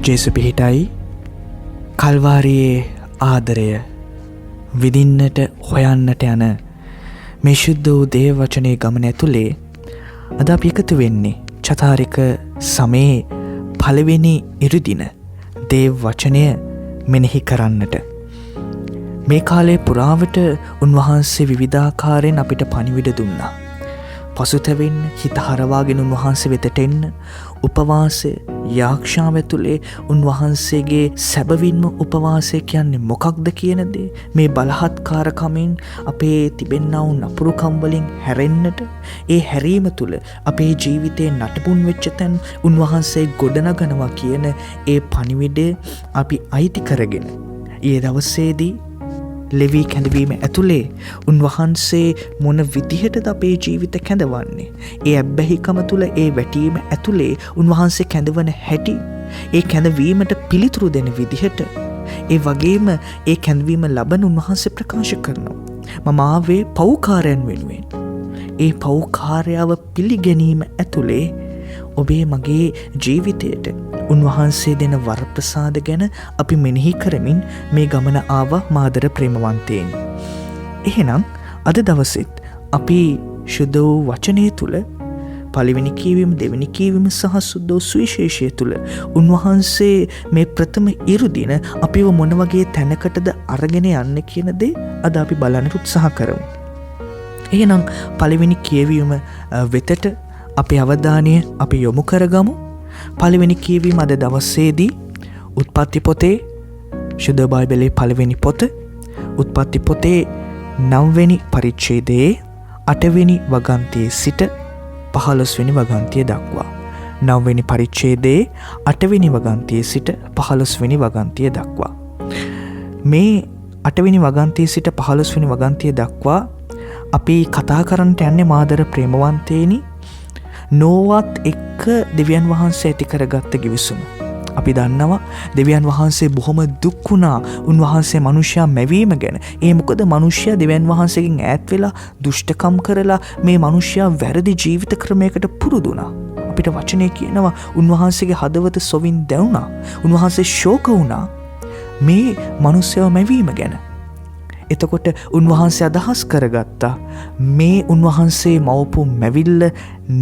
ජේසු පිහිටයි කල්වාරියේ ආදරය විඳින්නට හොයන්නට යන මේ ශුද්ධ වූ දේව වචනේ ගමන ඇතුලේ අද අපි එකතු වෙන්නේ චතාරික සමයේ පළවෙනි ඉරිදින දේව වචනය මෙනෙහි කරන්නට. මේ කාලේ පුරාවට උන්වහන්සේ විවිධාකාරයෙන් අපිට පණිවිඩ දුන්නා. පසුතැවෙන්න, හිත හරවාගෙන උන්වහන්සේ වෙතට එන්න, උපවාසය යාක්ෂාව ඇතුලේ උන්වහන්සේගේ සැබවින්ම උපවාසය කියන්නේ මොකක්ද කියන දේ, මේ බලහත්කාරකමින් අපේ තිබෙන්නා වූ නපුරුකම් වලින් හැරෙන්නට, ඒ හැරීම තුල අපේ ජීවිතේ නටබුන් වෙච්ච තැන් උන්වහන්සේ ගොඩනගනවා කියන ඒ පණිවිඩය අපි අයිති කරගෙන ඊයේ දවසේදී ලෙවී කැඳවීම ඇතුලේ උන්වහන්සේ මොන විදිහටද අපේ ජීවිත කැඳවන්නේ, ඒ අබ්බැහිකම තුල ඒ වැටීම ඇතුලේ උන්වහන්සේ කැඳවන හැටි, ඒ කැඳවීමට පිළිතුරු දෙන විදිහට, ඒ වගේම ඒ කැඳවීම ලබන උන්වහන්සේ ප්‍රකාශ කරනවා මම ආවේ පව්කාරයන් වෙනුවෙන්. ඒ පව්කාරයව පිළිගැනීම ඇතුලේ ඔබේ මගේ ජීවිතයට උන්වහන්සේ දෙන වරප්‍රසාද ගැන අපි මෙනෙහි කරමින් මේ ගමන ආවා මාදර ප්‍රේමවන්තයන්. එහෙනම් අද දවසෙත් අපි ශුද්ධ වූ වචනය තුල පළවෙනි කියවීම, දෙවෙනි කියවීම සහ සුද්ධ වූ සුවිශේෂය තුල උන්වහන්සේ මේ ප්‍රථම ඉරුදින අපිව මොන වගේ තැනකටද අරගෙන යන්නේ කියන දේ අද අපි බලන්න උත්සාහ කරමු. එහෙනම් පළවෙනි කියවීම වෙතට අපේ අවධානය අපි යොමු කරගමු. පළවෙනි කියවීම අද දවසේදී උත්පත්ති පොතේ, ශුද්ධ බයිබලයේ පළවෙනි පොත, උත්පත්ති පොතේ 9 වෙනි පරිච්ඡේදයේ 8 වෙනි වගන්තියේ සිට 15 වෙනි වගන්තිය දක්වා. 9 වෙනි පරිච්ඡේදයේ 8 වෙනි වගන්තියේ සිට 15 වෙනි වගන්තිය දක්වා. මේ 8 වෙනි වගන්තියේ සිට 15 වෙනි වගන්තිය දක්වා අපි කතා කරන්නට යන්නේ මාදර ප්‍රේමවන්තේනි නෝවත් එක්ක දෙවියන් වහන්සේ ඇති කරගත්ත ගිවිසුම. අපි දන්නවා දෙවියන් වහන්සේ බොහොම දුක් වුණා උන්වහන්සේ මනුෂ්‍යයා මැවීම ගැන. ඒ මොකද මනුෂ්‍යයා දෙවියන් වහන්සේගෙන් ඈත් වෙලා දුෂ්ටකම් කරලා මේ මනුෂ්‍යයා වැරදි ජීවිත ක්‍රමයකට පුරුදු වුණා. අපිට වචනේ කියනවා උන්වහන්සේගේ හදවත සොවින් දැවුණා. උන්වහන්සේ ශෝක වුණා මේ මනුෂ්‍යව මැවීම ගැන. එතකොට උන්වහන්සේ අදහස් කරගත්තා මේ උන්වහන්සේ මවපු මැවිල්ල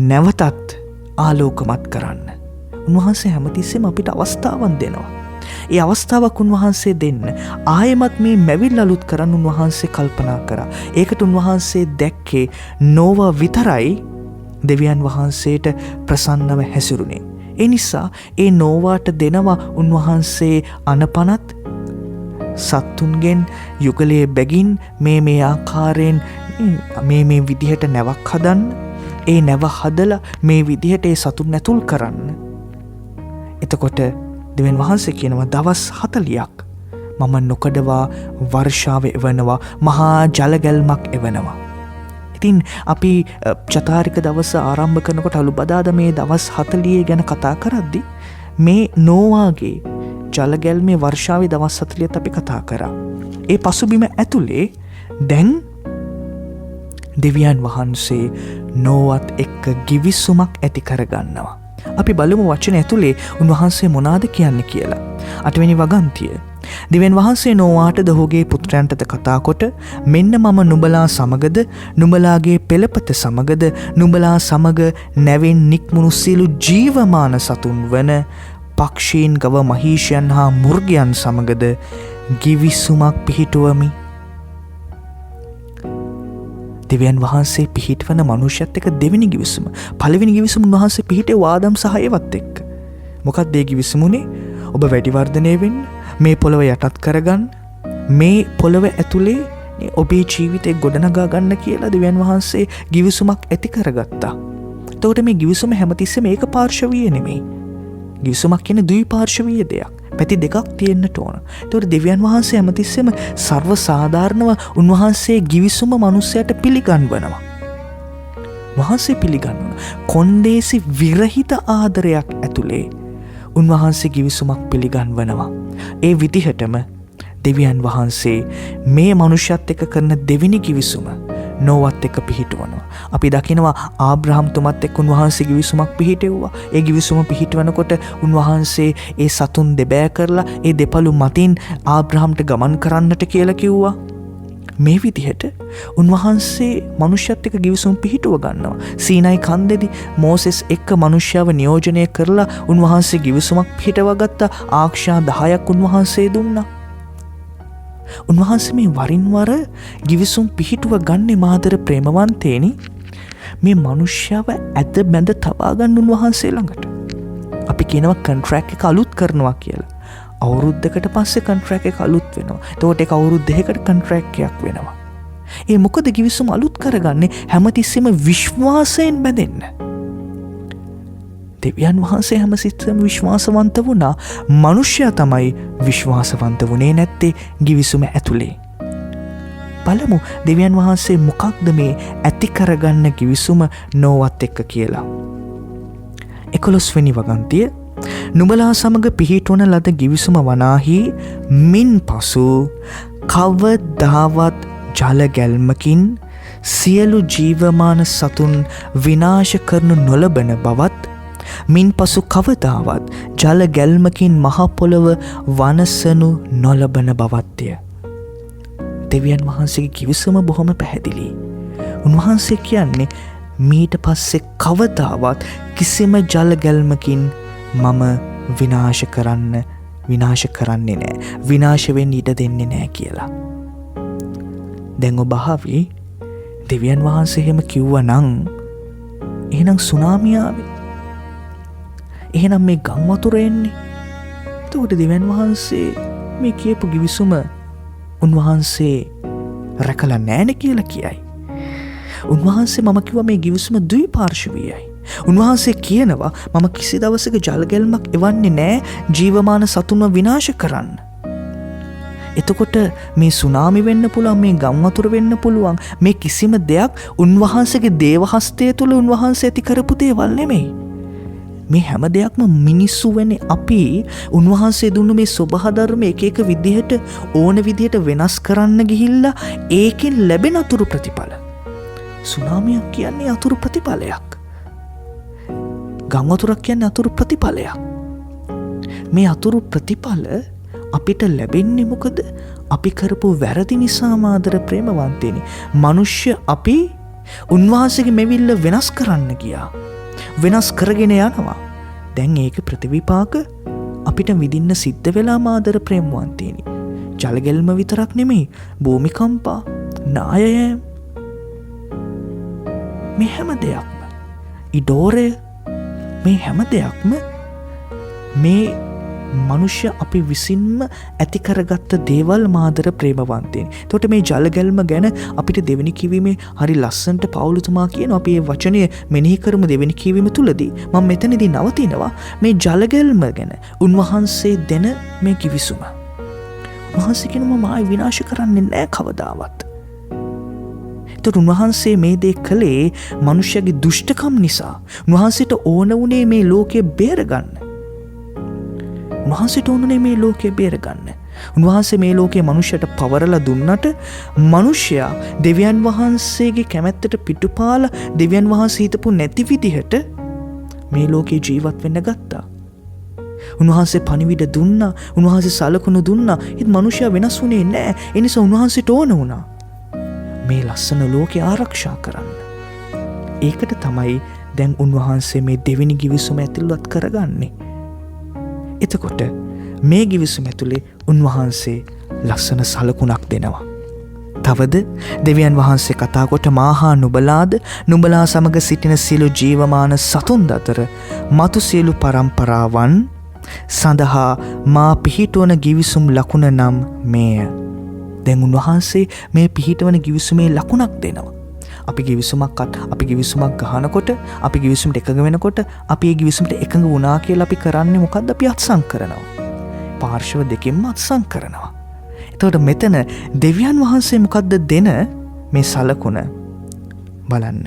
නැවතත් ආලෝකමත් කරන්න. උන්වහන්සේ හැමතිස්සෙම අපිට අවස්ථාවක් දෙනවා. ඒ අවස්ථාවක් උන්වහන්සේ දෙන්න ආයෙමත් මේ මැවිල්ල අලුත් කරන්න උන්වහන්සේ කල්පනා කරා. ඒකට උන්වහන්සේ දැක්කේ නෝවා විතරයි දෙවියන් වහන්සේට ප්‍රසන්නව හැසිරුණේ. ඒ නිසා ඒ නෝවාට දෙනවා උන්වහන්සේ අනපනත් සත්තුන්ගෙන් යුගලයේ බැගින් මේ ආකාරයෙන් මේ විදිහට නැවක් හදන්න, ඒ නැව හදලා මේ විදිහට ඒ සතුන් නැතුල් කරන්න. එතකොට දෙවියන් වහන්සේ කියනවා දවස් 40ක් මම නොකඩවා වර්ෂාව එවනවා, මහා ජලගැල්මක් එවනවා. ඉතින් අපි චතාරික දවස ආරම්භ කරනකොට අලුබදාද මේ දවස් 40 ගැන කතා කරද්දි මේ නෝවාගේ ජලගැල්මේ වර්ෂාවේ දවස් 40ත් අපි කතා කරා. ඒ පසුබිම ඇතුලේ දැන් දෙවියන් වහන්සේ නෝවත් එක්ක ගිවිසුමක් ඇති කරගන්නවා. අපි බලමු වචන ඇතුලේ උන්වහන්සේ මොනවාද කියන්නේ කියලා. 8 වෙනි වගන්තිය. දෙවියන් වහන්සේ නෝවාට දහෝගේ පුත්‍රයන්ටද කතා කොට මෙන්න මම නුඹලා සමගද, නුඹලාගේ පෙළපත සමගද, නුඹලා සමග නැවෙන් නික්මුණු සියලු ජීවමාන සතුන් වන පක්ෂීන්, ගව, මහීෂයන් හා මුර්ගයන් සමගද ගිවිසුමක් පිහිටුවමි. දෙවියන් වහන්සේ පිහිටවන මනුෂ්‍යත් එක්ක දෙවෙනි ගිවිසුම. පළවෙනි ගිවිසුම උන්වහන්සේ පිහිටේ ආදම් සහ ඒවත් එක්ක. මොකක්ද ඒ ගිවිසුමුනේ? ඔබ වැඩි වර්ධනය වෙන්න, මේ පොළව යටත් කරගන්න, මේ පොළව ඇතුලේ ඔබේ ජීවිතේ ගොඩනගා ගන්න කියලා දෙවියන් වහන්සේ ගිවිසුමක් ඇති කරගත්තා. එතකොට මේ ගිවිසුම හැමතිස්සෙම ඒක පාර්ශවීය නෙමෙයි. ගිවිසුමක් කියන්නේ ද්විපාර්ශවීය දෙයක්. පැති දෙකක් තියෙන්නට ඕන. ඒතකොට දෙවියන් වහන්සේ හැමතිස්සෙම සර්ව සාධාරණව උන්වහන්සේ ගිවිසුම මිනිසයාට පිළිගන්වනවා. වහන්සේ පිළිගන්වන කොන්දේසි විරහිත ආදරයක් ඇතුලේ උන්වහන්සේ ගිවිසුමක් පිළිගන්වනවා. ඒ විදිහටම දෙවියන් වහන්සේ මේ මනුෂ්‍යත් එක්ක කරන දෙවෙනි ගිවිසුම නෝවත් එක්ක පිහිටවනවා. අපි දකිනවා ආබ්‍රහම් තුමත් එක්ක උන්වහන්සේ ගිවිසුමක් පිහිටෙව්වා. ඒ ගිවිසුම පිහිටවනකොට උන්වහන්සේ ඒ සතුන් දෙබෑ කරලා ඒ දෙපළු මතින් ආබ්‍රහම්ට ගමන් කරන්නට කියලා කිව්වා. මේ විදිහට උන්වහන්සේ මනුෂ්‍යත් එක්ක ගිවිසුම් පිහිටුව ගන්නවා. සීනයි කන්දේදී මෝසෙස් එක්ක මනුෂ්‍යව නියෝජනය කරලා උන්වහන්සේ ගිවිසුමක් පිහිටව ගත්ත ආක්ෂා 10ක් උන්වහන්සේ දුන්නා. උන්වහන්සේ මේ වරින් වර ගිවිසුම් පිහිටුව ගන්නේ මාතර ප්‍රේමවන්තේනි මේ මනුෂ්‍යව ඇද බැඳ තබා ගන්න උන්වහන්සේ ළඟට. අපි කියනවා කොන්ට්‍රැක්ට් එක අලුත් කරනවා කියලා. අවුරුද්දකට පස්සේ කොන්ට්‍රැක්ට් එක අලුත් වෙනවා. එතකොට ඒක අවුරුදු 2කට කොන්ට්‍රැක්ට් එකක් වෙනවා. ඒ මොකද ගිවිසුම අලුත් කරගන්නේ හැමතිස්සෙම විශ්වාසයෙන් බැඳෙන්න. දෙවියන් වහන්සේ හැමතිස්සෙම විශ්වාසවන්ත වුණා. මනුෂ්‍යයා තමයි විශ්වාසවන්ත වුණේ නැත්තේ ගිවිසුම ඇතුලේ. බලමු දෙවියන් වහන්සේ මොකක්ද මේ ඇති කරගන්න ගිවිසුම නෝවත් එක්ක කියලා. 11 වෙනි වගන්තිය නුඹලා සමග පිහිටවන ලද ගිවිසුම වනාහි මින් පසු කවදාවත් ජල ගැල්මකින් සියලු ජීවමාන සතුන් විනාශ කරනු නොලබන බවත් මින් පසු කවදාවත් ජල ගැල්මකින් මහ පොළව වනසනු නොලබන බවත්ය. දෙවියන් වහන්සේගේ කිවිසුම බොහොම පැහැදිලි. උන්වහන්සේ කියන්නේ මීට පස්සේ කවදාවත් කිසිම ජල ගැල්මකින් මම විනාශ කරන්නේ නැහැ. විනාශ වෙන්න ඉඩ දෙන්නේ නැහැ කියලා. දැන් ඔබ අහවි දෙවියන් වහන්සේ එහෙම කිව්වනම් එහෙනම් සුනාමිය ආවේ. එහෙනම් මේ ගම් වතුර එන්නේ. එතකොට දෙවියන් වහන්සේ මේ කියපු ගිවිසුම උන්වහන්සේ රැකලා නැහැනේ කියලා කියයි. උන්වහන්සේ මම කිව්වා මේ ගිවිසුම ද්විපාර්ශ්වීයයි. උන්වහන්සේ කියනවා මම කිසි දවසක ජල ගැල්මක් එවන්නේ නැහැ ජීවමාන සතුන්ව විනාශ කරන්න. එතකොට මේ සුනාමි වෙන්න පුළුවන්, මේ ගම් වතුර වෙන්න පුළුවන්, මේ කිසිම දෙයක් උන්වහන්සේගේ දේව හස්තය තුළ උන්වහන්සේ ඇති කරපු දේවල් නෙමෙයි. මේ හැම දෙයක්ම මිනිස්සු වෙන්නේ අපි උන්වහන්සේ දුන්න මේ සබහා ධර්ම එක විදිහට ඕන විදිහට වෙනස් කරන්න ගිහිල්ලා ඒකෙන් ලැබෙන අතුරු ප්‍රතිඵල. සුනාමියක් කියන්නේ අතුරු ප්‍රතිඵලයක්. ගම් වතුරක් කියන්නේ අතුරු ප්‍රතිඵලයක්. මේ අතුරු ප්‍රතිඵල අපිට ලැබෙන්නේ මොකද? අපි කරපු වැරදි නිසා මාතර ප්‍රේමවන්තේනි. මනුෂ්‍ය අපි උන්වහන්සේගේ මෙවිල්ල වෙනස් කරන්න ගියා. වෙනස් කරගෙන යනවා. දැන් ඒක ප්‍රතිවිපාක අපිට විඳින්න සිද්ධ වෙලා මාතර ප්‍රේමවන්තේනි. ජල ගැල්ම විතරක් නෙමෙයි, භූමිකම්පා, නායයන්, මේ හැම දෙයක්ම, ඉඩෝරය, මේ හැම දෙයක්ම මේ මනුෂ්‍ය අපි විසින්ම ඇති කරගත්ත දේවල් මාතර ප්‍රේමවන්තයන්. එතකොට මේ ජල ගැල්ම ගැන අපිට දෙවෙනි කියවීමේ හරි ලස්සනට පවුලුතුමා කියන අපි මේ වචනය මෙනෙහි කරමු. දෙවෙනි කියවීම තුලදී මම මෙතනදී නවතිනවා මේ ජල ගැල්ම ගැන උන්වහන්සේ දෙන මේ කිවිසුම. උන්වහන්සේ කියනවා මම ආයි විනාශ කරන්නේ නැහැ කවදාවත්. එතකොට උන්වහන්සේ මේ දේ කළේ මනුෂ්‍යගේ දුෂ්ටකම් නිසා. උන්වහන්සේට ඕන වුණේ මේ ලෝකේ බේරගන්න. උන්වහන්සේට ඕනේ මේ ලෝකේ බේරගන්න. උන්වහන්සේ මේ ලෝකේ මනුෂ්‍යයට පවරලා දුන්නට මනුෂ්‍යයා දෙවියන් වහන්සේගේ කැමැත්තට පිටුපාලා දෙවියන් වහන්සේ හිතපු නැති විදිහට මේ ලෝකේ ජීවත් වෙන්න ගත්තා. උන්වහන්සේ පණිවිඩ දුන්නා, උන්වහන්සේ සලකුණු දුන්නා. ඒත් මනුෂ්‍යයා වෙනස් වුණේ නැහැ. ඒ නිසා උන්වහන්සේට ඕන වුණා මේ ලස්සන ලෝකේ ආරක්ෂා කරන්න. ඒකට තමයි දැන් උන්වහන්සේ මේ දෙවෙනි ගිවිසුම ඇතුළත් කරගන්නේ. එතකොට මේ ගිවිසුම ඇතුලේ උන්වහන්සේ ලස්සන සලකුණක් දෙනවා. තවද දෙවියන් වහන්සේ කතා කොට මාහා නුඹලාද නුඹලා සමග සිටින සියලු ජීවමාන සතුන් අතර මතු සියලු පරම්පරාවන් සඳහා මා පිහිටවන ගිවිසුම් ලකුණ නම් මේය. දැන් උන්වහන්සේ මේ පිහිටවන ගිවිසුමේ ලකුණක් දෙනවා. අපි ගිවිසුමක් ගහනකොට, අපි ගිවිසුමට එකඟ වෙනකොට, අපි ඒ ගිවිසුමට එකඟ වුණා කියලා අපි කරන්නේ මොකද්ද? අපි අත්සන් කරනවා. පාර්ශව දෙකෙන්ම අත්සන් කරනවා. එතකොට මෙතන දෙවියන් වහන්සේ මොකද්ද දෙන මේ සලකුණ බලන්න.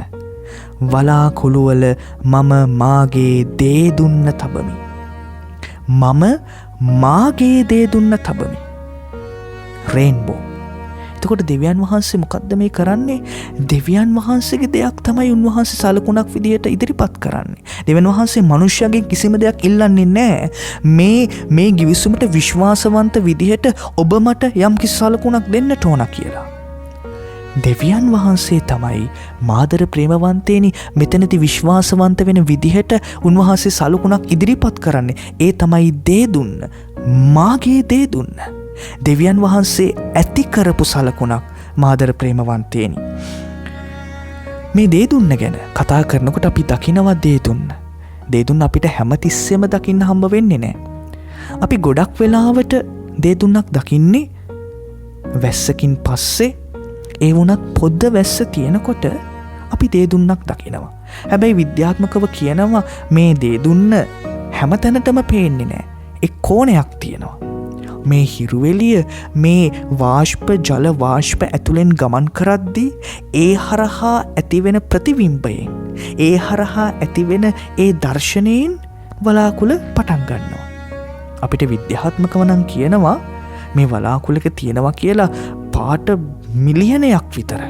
වලාකුළුවල මම මාගේ දේ දුන්න තබමි. මම මාගේ දේ දුන්න තබමි. රේන්බෝ. එතකොට දෙවියන් වහන්සේ මොකද්ද මේ කරන්නේ? දෙවියන් වහන්සේගේ දෙයක් තමයි උන්වහන්සේ සලකුණක් විදියට ඉදිරිපත් කරන්නේ. දෙවියන් වහන්සේ මනුෂ්‍යයාගෙන් කිසිම දෙයක් ඉල්ලන්නේ නැහැ. මේ ගිවිසුමට විශ්වාසවන්ත විදිහට ඔබ මට යම් කිසි සලකුණක් දෙන්නට ඕන කියලා. දෙවියන් වහන්සේ තමයි මාදර ප්‍රේමවන්තේනි මෙතනදී විශ්වාසවන්ත වෙන විදිහට උන්වහන්සේ සලකුණක් ඉදිරිපත් කරන්නේ. ඒ තමයි දේ දුන්න. මාගේ දේ දුන්න. දෙවියන් වහන්සේ ඇති කරපු සලකුණක් මාදර ප්‍රේමවන්තේනි. මේ දේ දුන්න ගැන කතා කරනකොට අපි දකිනවා දේ දුන්න. දේ දුන්න අපිට හැමතිස්සෙම දකින්න හම්බ වෙන්නේ නැහැ. අපි ගොඩක් වෙලාවට දේ දුන්නක් දකින්නේ වැස්සකින් පස්සේ. ඒ වුණත් පොද්ද වැස්ස තියෙනකොට අපි දේ දුන්නක් දකිනවා. හැබැයි විද්‍යාත්මකව කියනවා මේ දේ දුන්න හැමතැනටම පේන්නේ නැහැ. එක් කෝණයක් තියෙනවා. මේ හිරුවෙලිය මේ ජල වාෂ්ප ඇතුළෙන් ගමන් කරද්දී ඒ හරහා ඇතිවෙන ප්‍රතිබිම්බයෙන්, ඒ හරහා ඇතිවෙන ඒ දර්ශනයෙන් වලාකුළ පටන් ගන්නවා. අපිට විද්‍යාත්මකව නම් කියනවා මේ වලාකුළක තියෙනවා කියලා පාට මිලියනයක් විතර.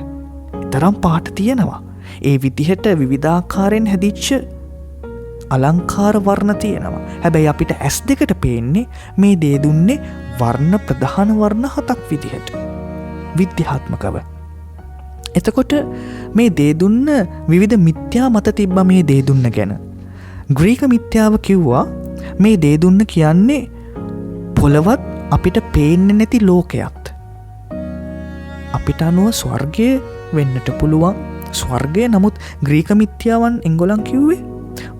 තරම් පාට තියෙනවා. ඒ විදිහට විවිධාකාරයෙන් හැදිච්ච අලංකාර වර්ණ තියෙනවා. හැබැයි අපිට ඇස් දෙකට පේන්නේ මේ දේ දුන්නේ වර්ණ ප්‍රධාන වර්ණ 7ක් විදිහට. විද්‍යාත්මකව. එතකොට මේ දේ දුන්න විවිධ මිත්‍යා මත තිබ්බා මේ දේ දුන්න ගැන. ග්‍රීක මිත්‍යාව කිව්වා මේ දේ දුන්න කියන්නේ පොළවත් අපිට පේන්නේ නැති ලෝකයක්. අපිට අනුව ස්වර්ගය වෙන්නට පුළුවන්. ස්වර්ගය නමුත් ග්‍රීක මිත්‍යාවන් එංගොලන් කිව්වේ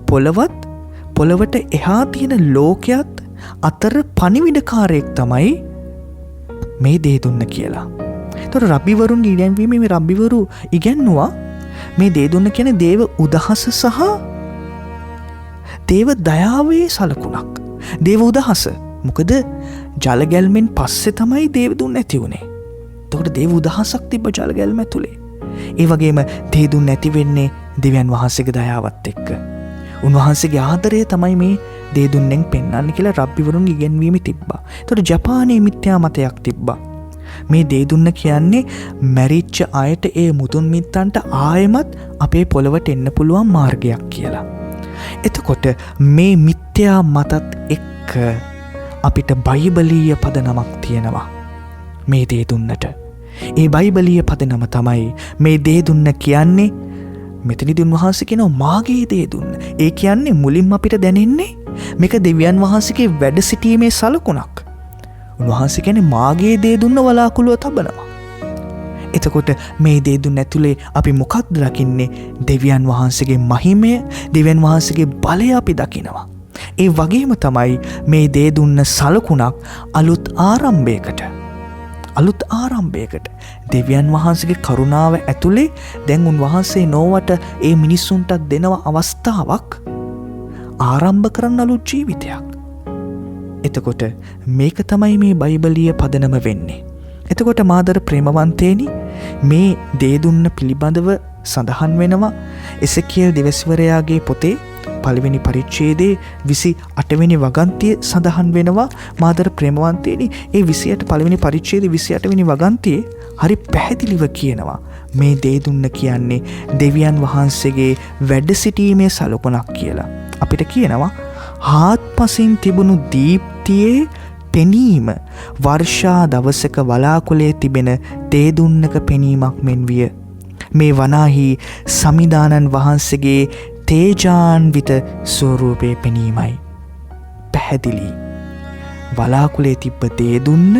පොළවට එහා තියෙන ලෝකයක් අතර පණිවිඩකාරයෙක් තමයි මේ දේ දුන්න කියලා. එතකොට රබ්බිවරුන් ඉගැන්වීමේ මේ රබ්බිවරු ඉගැන්නුවා මේ දේ දුන්න කියන්නේ දේව උදහස සහ දේව දයාවේ සලකුණක්. දේව උදහස. මොකද ජල ගැල්මෙන් පස්සේ තමයි දේව දුන්න ඇති වුණේ. එතකොට දේව උදහසක් තිබ්බ ජල ගැල්ම ඇතුලේ. ඒ වගේම දේ දුන්න ඇති වෙන්නේ දෙවියන් වහන්සේගේ දයාවත් එක්ක. උන්වහන්සේගේ ආදරය තමයි මේ දේ දුන්නෙන් පෙන්වන්නේ කියලා රබ්බිවරුන් ඉගැන්වීම තිබ්බා. ඒතකොට ජපානයේ මිත්‍යා මතයක් තිබ්බා. මේ දේ දුන්න කියන්නේ මැරිච්ච අයට ඒ මුතුන් මිත්තන්ට ආයෙමත් අපේ පොළවට එන්න පුළුවන් මාර්ගයක් කියලා. එතකොට මේ මිත්‍යා මතත් එක්ක අපිට බයිබලීය පදනමක් තියෙනවා මේ දේ දුන්නට. ඒ බයිබලීය පදනම තමයි මේ දේ දුන්න කියන්නේ මෙතනදී උන්වහන්සේ කියනවා මාගේ දේ දුන්න. ඒ කියන්නේ මුලින්ම අපිට දැනෙන්නේ මේක දෙවියන් වහන්සේගේ වැඩ සිටීමේ සලකුණක්. උන්වහන්සේ කියන්නේ මාගේ දේ දුන්න වලාකුළුව තබනවා. එතකොට මේ දේ දුන්න ඇතුලේ අපි මොකක්ද දකින්නේ? දෙවියන් වහන්සේගේ මහිමය, දෙවියන් වහන්සේගේ බලය අපි දකිනවා. ඒ වගේම තමයි මේ දේ දුන්න සලකුණක් අලුත් ආරම්භයකට දෙවියන් වහන්සේගේ කරුණාව ඇතුලේ දැන් උන්වහන්සේ නොවට ඒ මිනිස්සුන්ට දෙනව අවස්ථාවක් ආරම්භ කරන්න අලුත් ජීවිතයක්. එතකොට මේක තමයි මේ බයිබලීය පදනම වෙන්නේ. එතකොට මාදර ප්‍රේමවන්තේනි මේ දේ දුන්න පිළිබඳව සඳහන් වෙනවා එසේකියල් දෙවස්වරයාගේ පොතේ පළවෙනි පරිච්ඡේදයේ 28 වෙනි වගන්තිය සඳහන් වෙනවා. මාදර ප්‍රේමවන්තේනි ඒ 28 පළවෙනි පරිච්ඡේදයේ 28 වෙනි වගන්තියේ හරි පැහැදිලිව කියනවා මේ දේ දුන්න කියන්නේ දෙවියන් වහන්සේගේ වැඩ සිටීමේ සලකුණක් කියලා. අපිට කියනවා හාත්පසින් තිබුණු දීප්තියේ පෙනීම වර්ෂා දවසක වලාකුලේ තිබෙන දේ දුන්නක පෙනීමක් මෙන් විය. මේ වනාහි සමිදානන් වහන්සේගේ තේජාන්විත ස්වරූපේ පෙනීමයි. පැහැදිලි. වලාකුලේ තිබ්බ දේ දුන්න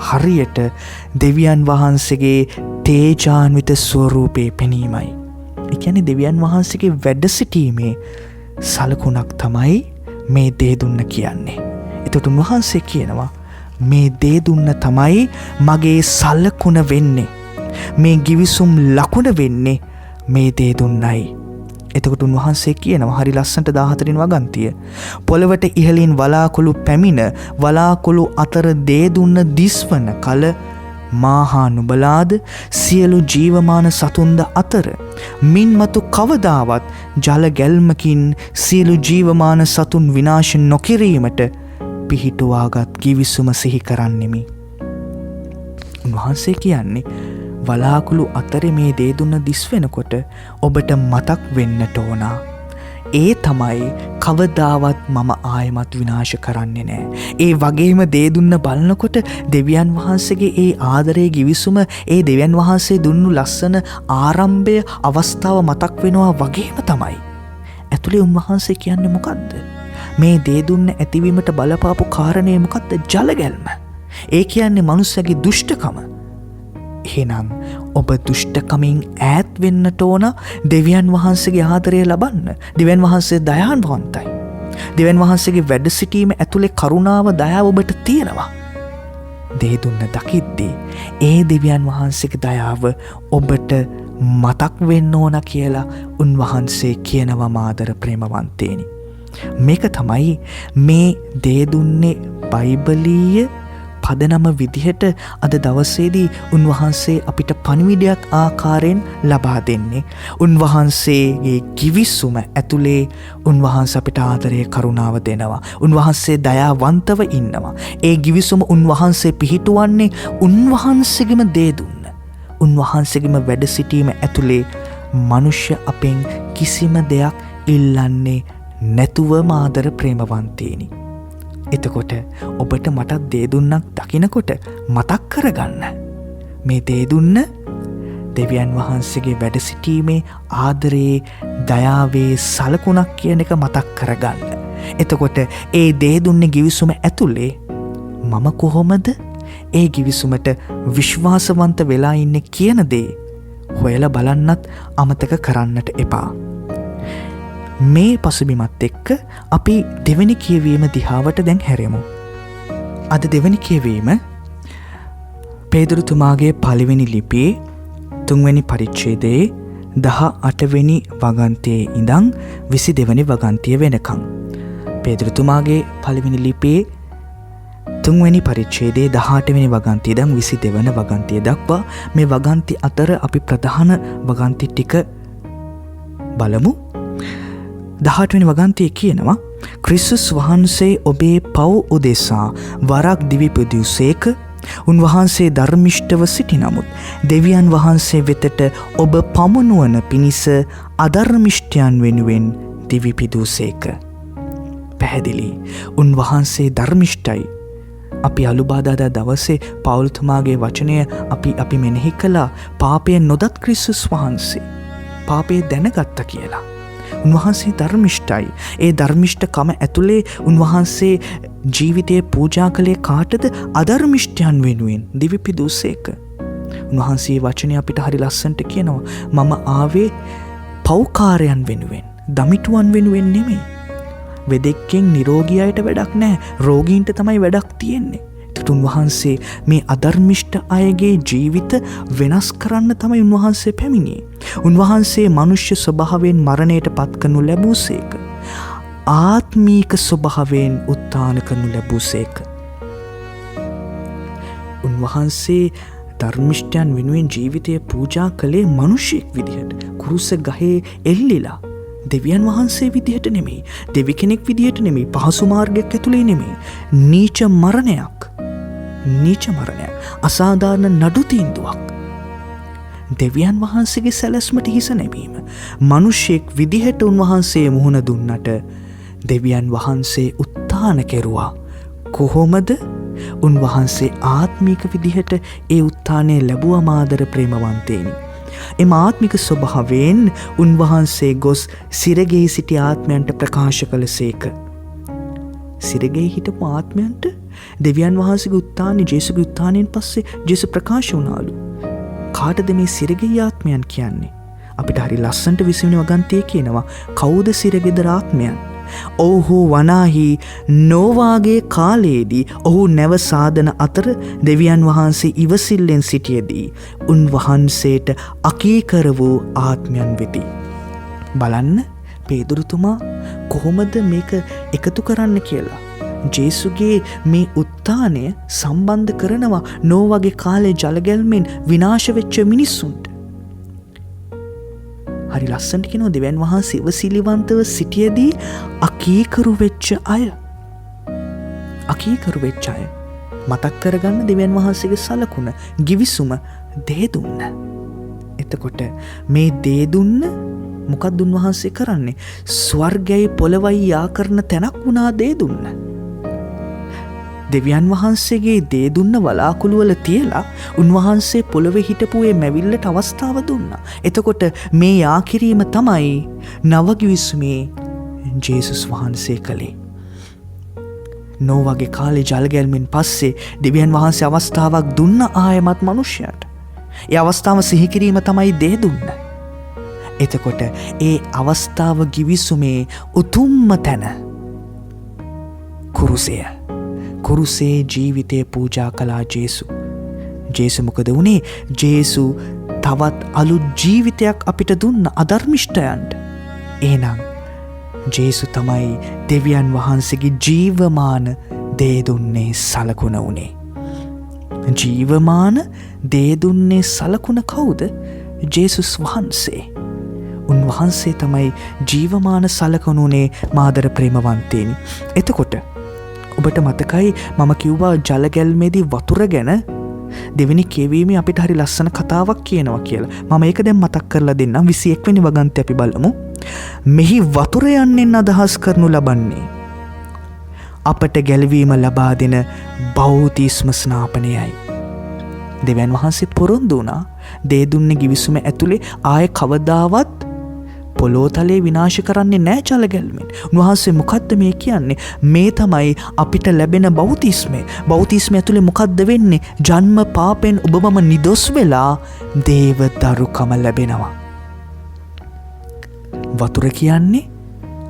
හරියට දෙවියන් වහන්සේගේ තේජාන්විත ස්වරූපේ පෙනීමයි. ඒ කියන්නේ දෙවියන් වහන්සේගේ වැඩ සිටීමේ සලකුණක් තමයි මේ දේ දුන්න කියන්නේ. එතකොට උන්වහන්සේ කියනවා මේ දේ දුන්න තමයි මගේ සලකුණ වෙන්නේ. මේ ගිවිසුම් ලකුණ වෙන්නේ මේ දේ දුන්නයි. එතකොට උන්වහන්සේ කියනවා හරි ලස්සනට 14 වෙනි වගන්තිය. පොළවට ඉහළින් වලාකුළු පැමිණ වලාකුළු අතර දේ දුන්න දිස්වන කල මාහා නුඹලාද සියලු ජීවමාන සතුන්ද අතර මින්මතු කවදාවත් ජල ගැල්මකින් සියලු ජීවමාන සතුන් විනාශ නොකිරීමට පිහිටුවාගත් ගිවිසුම සිහි කරන්නෙමි. උන්වහන්සේ කියන්නේ වලාකුළු අතරේ මේ දේ දුන්න දිස් වෙනකොට ඔබට මතක් වෙන්නට ඕනා. ඒ තමයි කවදාවත් මම ආයෙමත් විනාශ කරන්නේ නෑ. ඒ වගේම දේ දුන්න බලනකොට දෙවියන් වහන්සේගේ ඒ ආදරයේ ගිවිසුම, ඒ දෙවියන් වහන්සේ දුන්නු ලස්සන ආරම්භය අවස්ථාව මතක් වෙනවා වගේම තමයි. ඇතුලේ උන්වහන්සේ කියන්නේ මොකද්ද? මේ දේ දුන්න ඇතිවීමට බලපාපු කාරණේ මොකද්ද? ජලගැල්ම. ඒ කියන්නේ මනුස්සයාගේ දුෂ්ටකම. එහෙනම් ඔබ දුෂ්ටකමින් ඈත් වෙන්නට ඕන, දෙවියන් වහන්සේගේ ආදරය ලබන්න. දෙවියන් වහන්සේ දයාවන්තයි. දෙවියන් වහන්සේගේ වැඩ සිටීම ඇතුලේ කරුණාව, දයාව ඔබට තියෙනවා. දේ දුන්න දකිද්දී ඒ දෙවියන් වහන්සේගේ දයාව ඔබට මතක් වෙන්න ඕන කියලා උන්වහන්සේ කියනවා මාදර ප්‍රේමවන්තේනි. මේක තමයි මේ දේ දුන්නේ බයිබලීය පදනම විදිහට අද දවසේදී උන්වහන්සේ අපිට පණිවිඩයක් ආකාරයෙන් ලබා දෙන්නේ. උන්වහන්සේගේ ගිවිසුම ඇතුලේ උන්වහන්සේ අපිට ආදරයේ කරුණාව දෙනවා. උන්වහන්සේ දයාවන්තව ඉන්නවා. ඒ ගිවිසුම උන්වහන්සේ පිහිටුවන්නේ උන්වහන්සේගෙම දේ දුන්න, උන්වහන්සේගෙම වැඩ සිටීම ඇතුලේ මනුෂ්‍ය අපෙන් කිසිම දෙයක් ඉල්ලන්නේ නැතුව මාදර ප්‍රේමවන්තේනි. එතකොට ඔබට මටත් දේ දුන්නක් දකිනකොට මතක් කරගන්න. මේ දේ දුන්න දෙවියන් වහන්සේගේ වැඩ සිටීමේ ආදරේ, දයාවේ සලකුණක් කියන එක මතක් කරගන්න. එතකොට ඒ දේ දුන්නේ ගිවිසුම ඇතුලේ මම කොහොමද ඒ ගිවිසුමට විශ්වාසවන්ත වෙලා ඉන්නේ කියන දේ හොයලා බලන්නත් අමතක කරන්නට එපා. මේ පසුබිමත් එක්ක අපි දෙවෙනි කියවීම දිහාවට දැන් හැරෙමු. අද දෙවෙනි කියවීම පේදුරුතුමාගේ පළවෙනි ලිපියේ 3 වෙනි පරිච්ඡේදයේ 18 වෙනි වගන්තියේ ඉඳන් 22 වෙනි වගන්තිය වෙනකම්. පේදුරුතුමාගේ පළවෙනි ලිපියේ 3 වෙනි පරිච්ඡේදයේ 18 වෙනි වගන්තිය ඉඳන් 22 වෙනි වගන්තිය දක්වා මේ වගන්ති අතර අපි ප්‍රධාන වගන්ති ටික බලමු. 18 වෙනි වගන්තියේ කියනවා, ක්‍රිස්තුස් වහන්සේ ඔබේ පව් උදෙසා වරක් දිවි පුදුසේක. උන්වහන්සේ ධර්මිෂ්ඨව සිටි නමුත් දෙවියන් වහන්සේ වෙතට ඔබ පමුණුවන පිණිස අධර්මිෂ්ඨයන් වෙනුවෙන් දිවි පිදුසේක. පැහැදිලි. උන්වහන්සේ ධර්මිෂ්ඨයි. අපි අලුබාදාදා දවසේ පවුල්තුමාගේ වචනය අපි මෙනෙහි කළා. පාපයෙන් නොදත් ක්‍රිස්තුස් වහන්සේ පාපය දැනගත්ත කියලා. උන්වහන්සේ ධර්මිෂ්ඨයි. ඒ ධර්මිෂ්ඨකම ඇතුලේ උන්වහන්සේ ජීවිතයේ පූජා කළේ කාටද? අධර්මිෂ්ඨයන් වෙනුවෙන් දිවි පිදුසේක. උන්වහන්සේ වචනේ අපිට හරි ලස්සනට කියනවා, මම ආවේ පෞකාරයන් වෙනුවෙන්, දමිටුවන් වෙනුවෙන් නෙමෙයි. වෙදෙක්ගෙන් නිරෝගී අයට වැඩක් නැහැ. රෝගීන්ට තමයි වැඩක් තියෙන්නේ. ඒකට උන්වහන්සේ මේ අධර්මිෂ්ඨ අයගේ ජීවිත වෙනස් කරන්න තමයි උන්වහන්සේ පැමිණියේ. උන්වහන්සේ මනුෂ්‍ය ස්වභාවයෙන් මරණයට පත් කරනු ලැබුසේක. ආත්මීක ස්වභාවයෙන් උත්ථාන කරනු ලැබුසේක. උන්වහන්සේ ධර්මිෂ්ඨයන් වෙනුවෙන් ජීවිතය පූජා කළේ මනුෂ්‍යෙක් විදිහට. කුරුස ගහේ එල්ලිලා. දෙවියන් වහන්සේ විදිහට නෙමෙයි, දෙවි කෙනෙක් විදිහට නෙමෙයි, පහසු මාර්ගයක් ඇතුලේ නෙමෙයි. නීච මරණයක්. අසාධාරණ නඩු තීන්දුවක්. දෙවියන් වහන්සේගේ සැලැස්මට හිස නැමීම. මිනිසෙක් විදිහට උන්වහන්සේ මුහුණ දුන්නට දෙවියන් වහන්සේ උත්ථාන කෙරුවා. කොහොමද? උන්වහන්සේ ආත්මික විදිහට ඒ උත්ථානය ලැබුවා මාදර ප්‍රේමවන්තේනි. එම ආත්මික ස්වභාවයෙන් උන්වහන්සේ ගොස් සිරගෙහි සිටි ආත්මයන්ට ප්‍රකාශ කළසේක. සිරගෙහි හිටපු ආත්මයන්ට දෙවියන් වහන්සේගේ උත්ථානය, ජේසුගේ උත්ථානයෙන් පස්සේ ජේසු ප්‍රකාශ වුණාලු. කාටද මේ සිරගෙහි ආත්මයන් කියන්නේ? අපිට හරි ලස්සනට 20 වෙනි වගන්තියේ කියනවා, කවුද සිරගෙදර ආත්මයන්? ඔහු වනාහි නෝවාගේ කාලයේදී ඔහු නැව සාදන අතර දෙවියන් වහන්සේ ඉවසිල්ලෙන් සිටියේදී උන්වහන්සේට අකීකර වූ ආත්මයන් වෙති. බලන්න පේදුරුතුමා කොහොමද මේක එකතු කරන්න කියලා. ජේසුගේ මේ උත්ථානය සම්බන්ධ කරනවා නෝවාගේ කාලේ ජලගැල්මෙන් විනාශ වෙච්ච මිනිස්සුන්ට. හරි ලස්සනට කියනවා, දෙවියන් වහන්සේ ඉවසිලිවන්තව සිටියේදී අකීකරු වෙච්ච අය. මතක් කරගන්න දෙවියන් වහන්සේගේ සලකුණ ගිවිසුම දේ දුන්න. එතකොට මේ දේ දුන්න මොකක්ද උන්වහන්සේ කරන්නේ? ස්වර්ගයයි පොළොවයි යා කරන තැනක් වුණා දේ දුන්න. දෙවියන් වහන්සේගේ දේ දුන්න වලාකුළු වල තියලා උන්වහන්සේ පොළොවේ හිටපු ඒ මැවිල්ලට අවස්ථාව දුන්නා. එතකොට මේ යා කිරීම තමයි නව ගිවිසුමේ ජේසුස් වහන්සේ කළේ. නෝවාගේ කාලේ ජල ගැල්මෙන් පස්සේ දෙවියන් වහන්සේ අවස්ථාවක් දුන්න ආයමත් මනුෂ්‍යයට. ඒ අවස්ථාව සිහි කිරීම තමයි දේ දුන්න. එතකොට ඒ අවස්ථාව ගිවිසුමේ උතුම්ම තැන කුරුසය. කුරුසේ ජීවිතය පූජා කළා ජේසු. ජේසු මොකද වුණේ? ජේසු තවත් අලුත් ජීවිතයක් අපිට දුන්න අධර්මිෂ්ඨයන්ට. එහෙනම් ජේසු තමයි දෙවියන් වහන්සේගේ ජීවමාන දේ දුන්නේ සලකුණ වුණේ. ජීවමාන දේ දුන්නේ සලකුණ කවුද? ජේසුස් වහන්සේ. උන්වහන්සේ තමයි ජීවමාන සලකුණ වුණේ මාදර ප්‍රේමවන්තේනි. එතකොට ඔබට මතකයි මම කිව්වා ජල ගැල්මේදී වතුර ගැන දෙවෙනි කියවීමේ අපිට හරි ලස්සන කතාවක් කියනවා කියලා. මම ඒක දැන් මතක් කරලා දෙන්නම්. 21 වෙනි වගන්තය අපි බලමු. මෙහි වතුර යන්නෙන් අදහස් කරනු ලබන්නේ අපට ගැලවීම ලබා දෙන බෞතිස්ම ස්නාපනයයි. දෙවියන් වහන්සේ පොරොන්දු වුණා දේ දුන්නේ ගිවිසුම ඇතුලේ ආයේ කවදාවත් පොළොතලේ විනාශ කරන්නේ නැහැ ජල ගැල්මෙන්. උන්වහන්සේ මොකද්ද මේ කියන්නේ? මේ තමයි අපිට ලැබෙන බෞතිස්මය. බෞතිස්මය ඇතුලේ මොකද්ද වෙන්නේ? ජන්ම පාපෙන් ඔබවම නිදොස් වෙලා දේව දරුකම ලැබෙනවා. වතුර කියන්නේ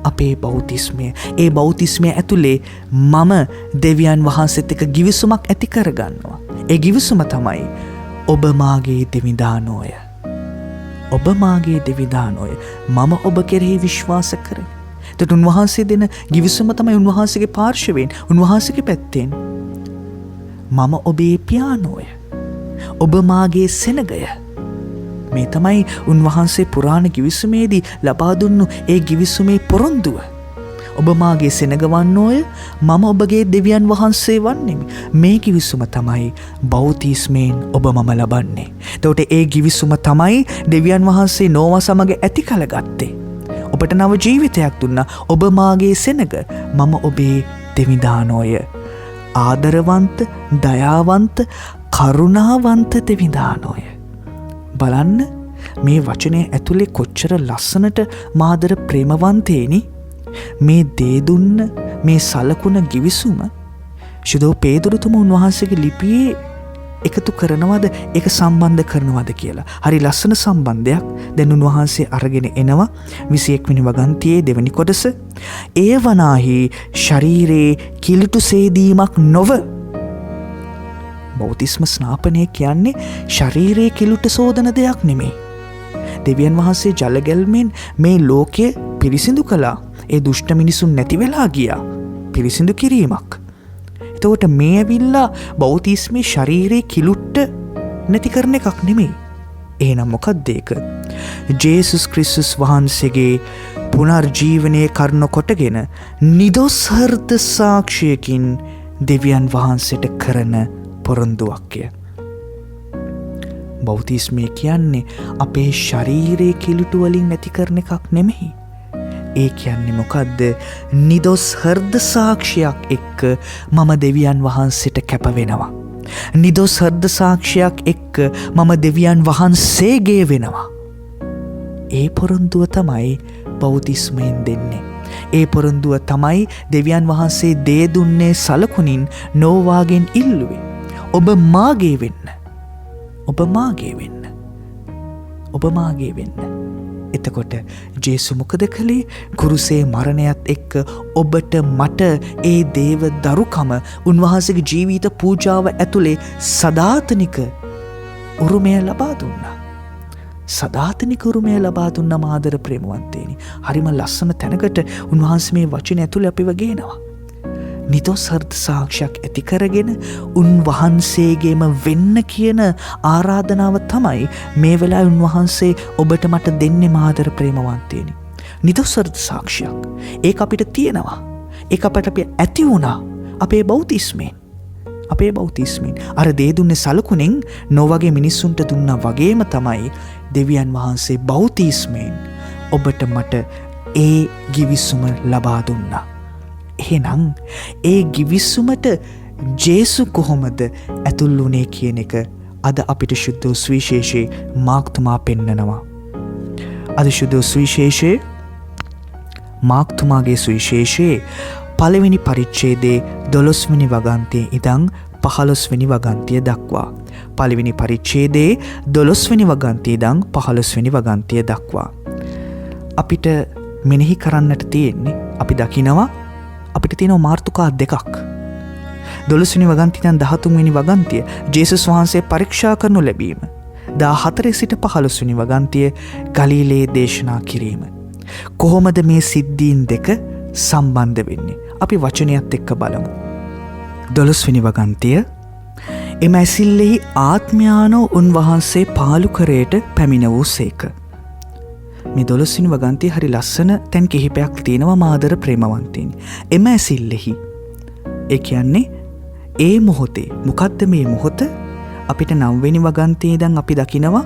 අපේ බෞතිස්මය. ඒ බෞතිස්මය ඇතුලේ මම දෙවියන් වහන්සේත් එක්ක ගිවිසුමක් ඇති කරගන්නවා. ඒ ගිවිසුම තමයි ඔබ මාගේ දෙවිදානෝය. ඔබ මාගේ දෙවිදානෝය. මම ඔබ කෙරෙහි විශ්වාස කරමි. එතකොට උන්වහන්සේ දෙන ගිවිසුම තමයි උන්වහන්සේගේ පාර්ශවයෙන්, උන්වහන්සේගේ පැත්තෙන් මම ඔබේ පියානෝය. ඔබ මාගේ සෙනගය. මේ තමයි උන්වහන්සේ පුරාණ ගිවිසුමේදී ලබා දුන්නු ඒ ගිවිසුමේ පොරොන්දුව. ඔබ මාගේ සෙනගවන්නෝය, මම ඔබගේ දෙවියන් වහන්සේ වන්නෙමි. මේ ගිවිසුම තමයි බෞතිස්මයෙන් ඔබ මම ලබන්නේ. එතකොට ඒ ගිවිසුම තමයි දෙවියන් වහන්සේ නෝවා සමග ඇති කළගත්තේ. ඔබට නව ජීවිතයක් දුන්නා. ඔබ මාගේ සෙනග, මම ඔබේ දෙවිදානෝය. ආදරවන්ත, දයාවන්ත, කරුණාවන්ත දෙවිදානෝය. බලන්න මේ වචනය ඇතුලේ කොච්චර ලස්සනට මාදර ප්‍රේමවන්තේනි මේ දේ දුන්න මේ සලකුණ ගිවිසුම ශුද්ධ පේදුරුතුම උන්වහන්සේගේ ලිපියේ එකතු කරනවද, ඒක සම්බන්ධ කරනවද කියලා. හරි ලස්සන සම්බන්ධයක් දැන් උන්වහන්සේ අරගෙන එනවා 21 වෙනි වගන්තියේ දෙවෙනි කොටස. එය වනාහි ශරීරේ කිලුටු සේදීමක් නොව. බෞතිස්ම ස්නාපනය කියන්නේ ශරීරයේ කිලුට සෝදන දෙයක් නෙමෙයි. දෙවියන් වහන්සේ ජල ගැල්මෙන් මේ ලෝකය පිරිසිදු කළා. ඒ දුෂ්ට මිනිසුන් නැති වෙලා ගියා. පිරිසිදු කිරීමක්. එතකොට මේ ඇවිල්ලා බෞතිස්මේ ශරීරයේ කිලුට නැති කරන එකක් නෙමෙයි. එහෙනම් මොකක්ද ඒක? ජේසුස් ක්‍රිස්තුස් වහන්සේගේ පුනර්ජීවනයේ කරන කොටගෙන නිදොස් හෘද සාක්ෂියකින් දෙවියන් වහන්සේට කරන පොරොන්දුවක්ය. බෞතිස්මය කියන්නේ අපේ ශරීරයේ කිලුටු වලින් නැති කරන එකක් නෙමෙයි. ඒ කියන්නේ මොකද්ද? නිදොස් හෘද සාක්ෂියක් එක්ක මම දෙවියන් වහන්සේට කැප වෙනවා. නිදොස් හෘද සාක්ෂියක් එක්ක මම දෙවියන් වහන්සේගේ වෙනවා. ඒ පොරොන්දුව තමයි බෞතිස්මයෙන් දෙන්නේ. ඒ පොරොන්දුව තමයි දෙවියන් වහන්සේ දේ දුන්නේ සලකුණින් නෝවාගෙන් ඉල්ලුවේ. ඔබ මාගේ වෙන්න. ඔබ මාගේ වෙන්න. ඔබ මාගේ වෙන්න. එතකොට ජේසු මොකද කළේ? කුරුසේ මරණයත් එක්ක ඔබට මට ඒ දේව දරුකම උන්වහන්සේගේ ජීවිත පූජාව ඇතුලේ සදාතනික උරුමය ලබා දුන්නා. සදාතනික උරුමය ලබා දුන්නා මාදර ප්‍රේමවන්තේනි. හරිම ලස්සන තැනකට උන්වහන්සේ මේ වචන ඇතුලේ අපිව ගේනවා. නිදොස් හෘද සාක්ෂියක් ඇති කරගෙන උන්වහන්සේගේම වෙන්න කියන ආරාධනාව තමයි මේ වෙලාවේ උන්වහන්සේ ඔබට මට දෙන්නේ මාදර ප්‍රේමවන්තේනි. නිදොස් හෘද සාක්ෂියක්. ඒක අපිට තියෙනවා. ඒක අපට ඇති වුණා අපේ බෞතිස්මයෙන්. අපේ බෞතිස්මෙන්. අර දේ දුන්නේ සලකුණෙන් නොවගේ මිනිස්සුන්ට දුන්නා වගේම තමයි දෙවියන් වහන්සේ බෞතිස්මෙන් ඔබට මට ඒ ගිවිසුම ලබා දුන්නා. එහෙනම් ඒ ගිවිසුමට ජේසු කොහොමද ඇතුල් වුණේ කියන එක අද අපිට ශුද්ධ සුවිශේෂයේ මාක්තුමා පෙන්නනවා. අද ශුද්ධ සුවිශේෂයේ මාක්තුමාගේ සුවිශේෂයේ පළවෙනි පරිච්ඡේදයේ 12 වෙනි වගන්තියේ ඉඳන් 15 වෙනි වගන්තිය දක්වා. පළවෙනි පරිච්ඡේදයේ 12 වෙනි වගන්තිය ඉඳන් 15 වෙනි වගන්තිය දක්වා. අපිට මෙනෙහි කරන්නට තියෙන්නේ, අපි දකිනවා අපිට තියෙන මාර්තුකා දෙකක්. 12 වෙනි වගන්තිය ඉඳන් 13 වෙනි වගන්තිය ජේසුස් වහන්සේ පරීක්ෂා කරනු ලැබීම. 14 සිට 15 වෙනි වගන්තිය ගලිලේ දේශනා කිරීම. කොහොමද මේ සිද්ධීන් දෙක සම්බන්ධ වෙන්නේ? අපි වචනයත් එක්ක බලමු. 12 වෙනි වගන්තිය එම ඇසිල්ලෙහි ආත්මයානෝ උන්වහන්සේ පාලුකරයට පැමිණ වූ සේක. මේ 12 වෙනි වගන්තිය හරි ලස්සන තැන් කිහිපයක් තියෙනවා මාදර ප්‍රේමවන්තයින්. එම ඇසිල්ලෙහි, ඒ කියන්නේ ඒ මොහොතේ, මොකද්ද මේ මොහොත? අපිට 9 වෙනි වගන්තියේ ඉඳන් අපි දකිනවා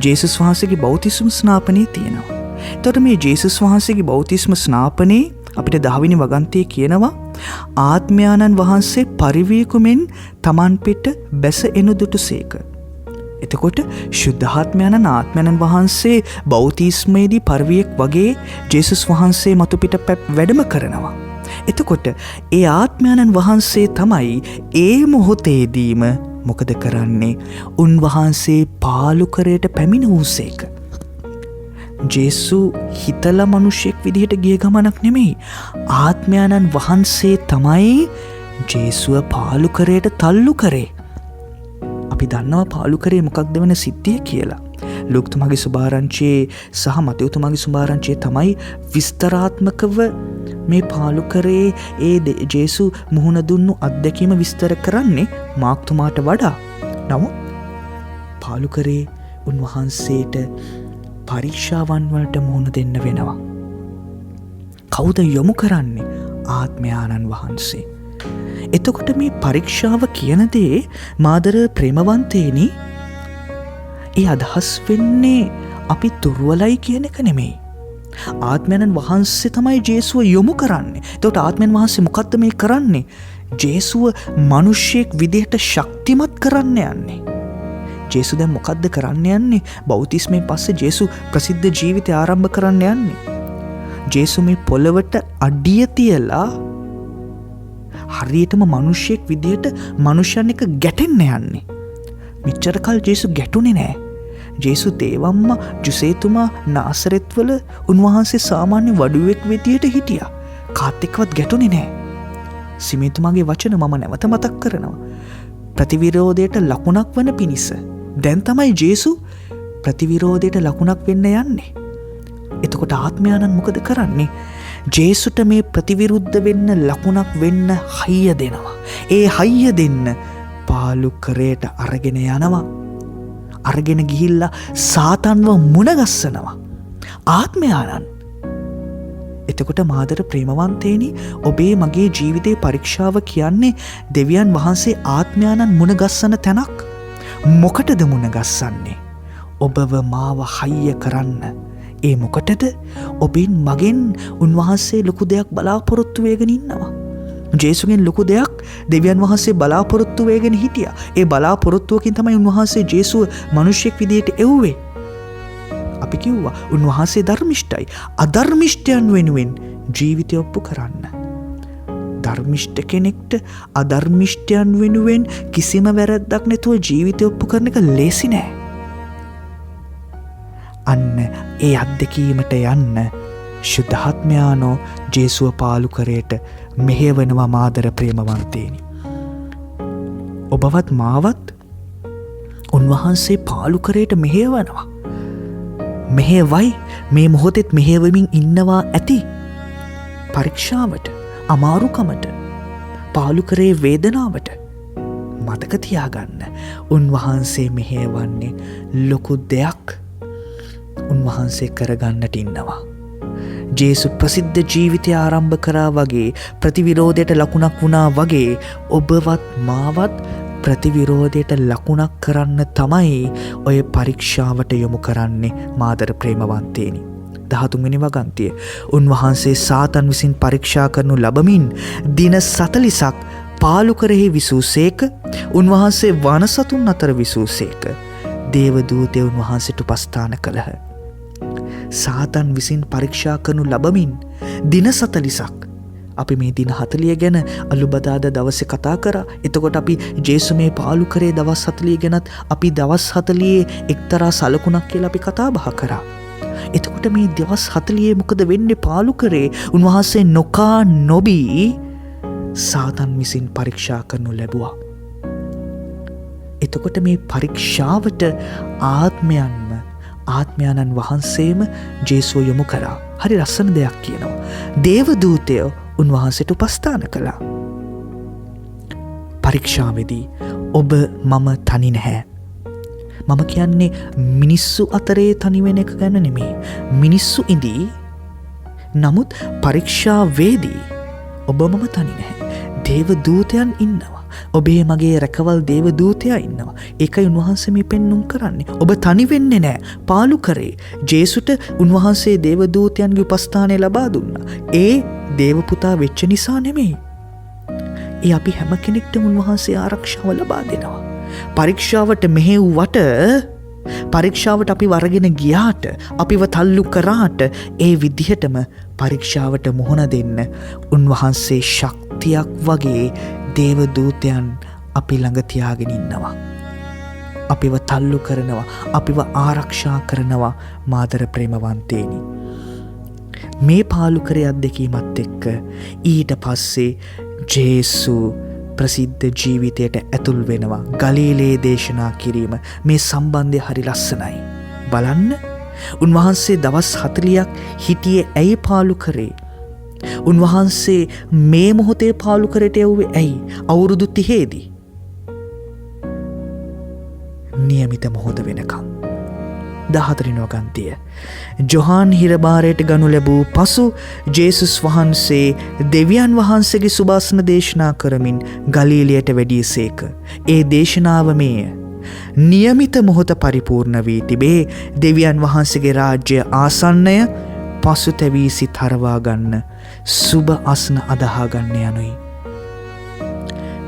ජේසුස් වහන්සේගේ බෞතිස්ම ස්නාපනයේ තියෙනවා. එතකොට මේ ජේසුස් වහන්සේගේ බෞතිස්ම ස්නාපනයේ අපිට 10 වෙනි වගන්තියේ කියනවා ආත්මයාණන් වහන්සේ පරිවේකුමෙන් තමන් පිට බැස එනු දුටුසේක. එතකොට ශුද්ධාත්මයාණන් ආත්මයාණන් වහන්සේ බෞතිස්මයේදී පරිවේක් වගේ ජේසුස් වහන්සේ මතු පිට වැඩම කරනවා. එතකොට ඒ ආත්මයාණන් වහන්සේ තමයි ඒ මොහොතේදීම මොකද කරන්නේ? උන්වහන්සේ පාලුකරයට පැමිණ වූසේක. ජේසු හිතලා මිනිසෙක් විදිහට ගිය ගමනක් නෙමෙයි. ආත්මයාණන් වහන්සේ තමයි ජේසුව පාලුකරයට තල්ලු කරේ. අපි දන්නවා පාලුකරේ මොකක්ද වෙන සිද්ධිය කියලා. ලූක්තුමාගේ සුභාරංචියේ සහ මතෙව්තුමාගේ සුභාරංචියේ තමයි විස්තරාත්මකව මේ පාලුකරේ ඒ ජේසු මුහුණ දුන්නු අත්දැකීම විස්තර කරන්නේ මාක්තුමාට වඩා. නමුත් පාලුකරේ උන්වහන්සේට පරීක්ෂාවන් වලට මුහුණ දෙන්න වෙනවා. කවුද යොමු කරන්නේ? ආත්මයාණන් වහන්සේ. එතකොට මේ පරීක්ෂාව කියන දේ මාදර ප්‍රේමවන්තේනි, ඒ අදහස් වෙන්නේ අපි දුර්වලයි කියන එක නෙමෙයි. ආත්මයාණන් වහන්සේ තමයි ජේසුව යොමු කරන්නේ. එතකොට ආත්මයන් වහන්සේ මොකද්ද මේ කරන්නේ? ජේසුව මිනිසෙක් විදිහට ශක්තිමත් කරන්න යන්නේ. ජේසු දැන් මොකද්ද කරන්න යන්නේ? බෞතිස්මයෙන් පස්සේ ජේසු ප්‍රසිද්ධ ජීවිතය ආරම්භ කරන්න යන්නේ. ජේසු මේ පොළවට අඩිය තියලා හරියටම මිනිසෙක් විදිහට මිනිසයන් එක ගැටෙන්න යන්නේ. මෙච්චර කල් ජේසු ගැටුනේ නැහැ. ජේසු දේවම්ම ජුසේතුමා නාසරෙත්වල උන්වහන්සේ සාමාන්‍ය වඩුවෙක් විදියට හිටියා. කාත් එක්කවත් ගැටුනේ නැහැ. සිමේතුමාගේ වචන මම නැවත මතක් කරනවා. ප්‍රතිවිරෝධයට ලකුණක් වන පිණිස දැන් තමයි ජේසු ප්‍රතිවිරෝධයට ලකුණක් වෙන්න යන්නේ. එතකොට ආත්මයාණන් මොකද කරන්නේ? ජේසුට මේ ප්‍රතිවිරුද්ධ වෙන්න ලකුණක් වෙන්න හයිය දෙනවා. ඒ හයිය දෙන්න පාලුකරයට අරගෙන යනවා. අරගෙන ගිහිල්ලා සාතන්ව මුණගස්සනවා. ආත්මයාණන්. එතකොට මාදර ප්‍රේමවන්තේනි, ඔබේ මගේ ජීවිතේ පරීක්ෂාව කියන්නේ දෙවියන් වහන්සේ ආත්මයාණන් මුණගස්සන තැනක්. මොකටද මුණගස්සන්නේ? ඔබව මාව හයිය කරන්න. ඒ මොකටද? ඔබෙන් මගෙන් උන්වහන්සේ ලොකු දෙයක් බලාපොරොත්තු වෙගෙන ඉන්නවා. ජේසුගෙන් ලොකු දෙයක් දෙවියන් වහන්සේ බලාපොරොත්තු වෙගෙන හිටියා. ඒ බලාපොරොත්තුවකින් තමයි උන්වහන්සේ ජේසුව මිනිසෙක් විදියට එව්වේ. අපි කිව්වා උන්වහන්සේ ධර්මිෂ්ඨයි. අධර්මිෂ්ඨයන් වෙනුවෙන් ජීවිතය ඔප්පු කරන්න. ධර්මිෂ්ඨ කෙනෙක්ට අධර්මිෂ්ඨයන් වෙනුවෙන් කිසිම වැරැද්දක් නැතුව ජීවිතය ඔප්පු කරන එක ලේසි නෑ. අන්න ඒ අත්දැකීමට යන්න ශුද්ධාත්මයාණෝ ජේසුව පාලුකරයට මෙහෙවනවා මාදර ප්‍රේමවන්තේනි. ඔබවත් මාවත් උන්වහන්සේ පාලුකරයට මෙහෙවනවා. මෙහෙවයි, මේ මොහොතෙත් මෙහෙවමින් ඉන්නවා ඇති. පරීක්ෂාවට, අමාරුකමට, පාලුකරේ වේදනාවට. මතක තියාගන්න, උන්වහන්සේ මෙහෙවන්නේ ලොකු දෙයක් උන්වහන්සේ කරගන්නට ඉන්නවා. ජේසු ප්‍රසිද්ධ ජීවිතය ආරම්භ කරා වගේ ප්‍රතිවිරෝධයට ලකුණක් වුණා වගේ ඔබවත් මාවත් ප්‍රතිවිරෝධයට ලකුණක් කරන්න තමයි ඔය පරීක්ෂාවට යොමු කරන්නේ මාදර ප්‍රේමවන්තේනි. 13 වෙනි වගන්තිය. උන්වහන්සේ සාතන් විසින් පරීක්ෂා කරනු ලබමින් දින 40ක් පාලු කරෙහි විසූසේක. උන්වහන්සේ වනසතුන් අතර විසූසේක. දේවදූතයෝ උන්වහන්සේට උපස්ථාන කළහ. සාතන් විසින් පරීක්ෂා කරනු ලබමින් දින 40ක්. අපි මේ දින 40 ගැන අලුබදාදා දවසේ කතා කරා. එතකොට අපි ජේසු මේ පාලු කරේ දවස් 40 ගැනත් අපි දවස් 40 එක්තරා සලකුණක් කියලා අපි කතා බහ කරා. එතකොට මේ දවස් 40 මොකද වෙන්නේ? පාලු කරේ උන්වහන්සේ නොකා නොබී සාතන් විසින් පරීක්ෂා කරනු ලැබුවා. එතකොට මේ පරීක්ෂාවට ආත්මයන්න් වහන්සේම ජේසුව යොමු කරා. හරි ලස්සන දෙයක් කියනවා. දේවදූතයෝ උන්වහන්සේට උපස්ථාන කළා. පරීක්ෂාවේදී ඔබ මම තනි නැහැ. මම කියන්නේ මිනිස්සු අතරේ තනි වෙන එක ගැන නෙමෙයි. මිනිස්සු ඉදී. නමුත් පරීක්ෂාවේදී ඔබ මම තනි නැහැ. දේවදූතයන් ඉන්නවා. ඔබේ මගේ රැකවල් දේවදූතයා ඉන්නවා. ඒකයි උන්වහන්සේ මේ පෙන්눔 කරන්නේ. ඔබ තනි වෙන්නේ නැහැ. පාලු කරේ ජේසුට උන්වහන්සේ දේවදූතයන්ගේ උපස්ථානය ලබා දුන්නා. ඒ දේවපුතා වෙච්ච නිසා නෙමෙයි. ඒ අපි හැම කෙනෙක්ටම උන්වහන්සේ ආරක්ෂාව ලබා දෙනවා. පරීක්ෂාවට මෙහෙව්වට පරීක්ෂාවට අපි වරගෙන ගියාට අපිව තල්ලු කරාට ඒ විදිහටම පරීක්ෂාවට මුහුණ දෙන්න උන්වහන්සේ ශක්තියක් වගේ දේවදූතයන් අපි ළඟ තියාගෙන ඉන්නවා. අපිව තල්ලු කරනවා, අපිව ආරක්ෂා කරනවා මාදර ප්‍රේමවන්තේනි. මේ පාලු කරේ අත්දැකීමත් එක්ක ඊට පස්සේ ජේසු ප්‍රසිද්ධ ජීවිතයට ඇතුල් වෙනවා. ගලීලේ දේශනා කිරීම මේ සම්බන්ධය හරි ලස්සනයි. බලන්න උන්වහන්සේ දවස් 40ක් හිටියේ ඇයි පාලු කරේ? උන්වහන්සේ මේ මොහොතේ පාලු කරට යව්වේ ඇයි? අවුරුදු 30දී. නියමිත මොහොත වෙනකම්. 14 වෙනි වගන්තිය. ජොහාන් හිරබාරයට ගනු ලැබූ පසු ජේසුස් වහන්සේ දෙවියන් වහන්සේගේ සුභාසන දේශනා කරමින් ගලීලයට වැඩියසේක. ඒ දේශනාව මේය. නියමිත මොහොත පරිපූර්ණ වී තිබේ. දෙවියන් වහන්සේගේ රාජ්‍ය ආසන්නය. පසුතැවී සිත හරවා ගන්න සුබ අස්න අදහා ගන්න යනුයි.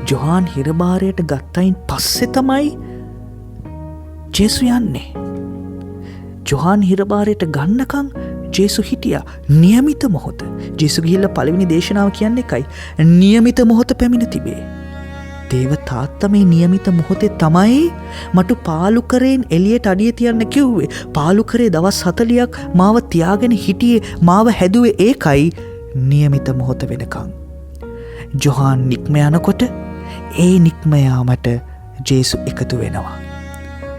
ජොහාන් හිරබාරයට ගත්තයින් පස්සේ තමයි ජේසු යන්නේ. ජොහාන් හිරබාරයට ගන්නකම් ජේසු හිටියා. නියමිත මොහොත. ජේසු ගිහිල්ලා පළවෙනි දේශනාව කියන්නේ එකයි. නියමිත මොහොත පැමිණ තිබේ. දේව තාත්තා මේ නියමිත මොහොතේ තමයි මට පාලු කරෙන් එළියට අඩිය තියන්න කිව්වේ. පාලු කරේ දවස් 40ක් මාව තියාගෙන හිටියේ, මාව හැදුවේ ඒකයි නියමිත මොහොත වෙනකම්. ජොහාන් නික්ම යනකොට ඒ නික්ම යාමට ජේසු එකතු වෙනවා.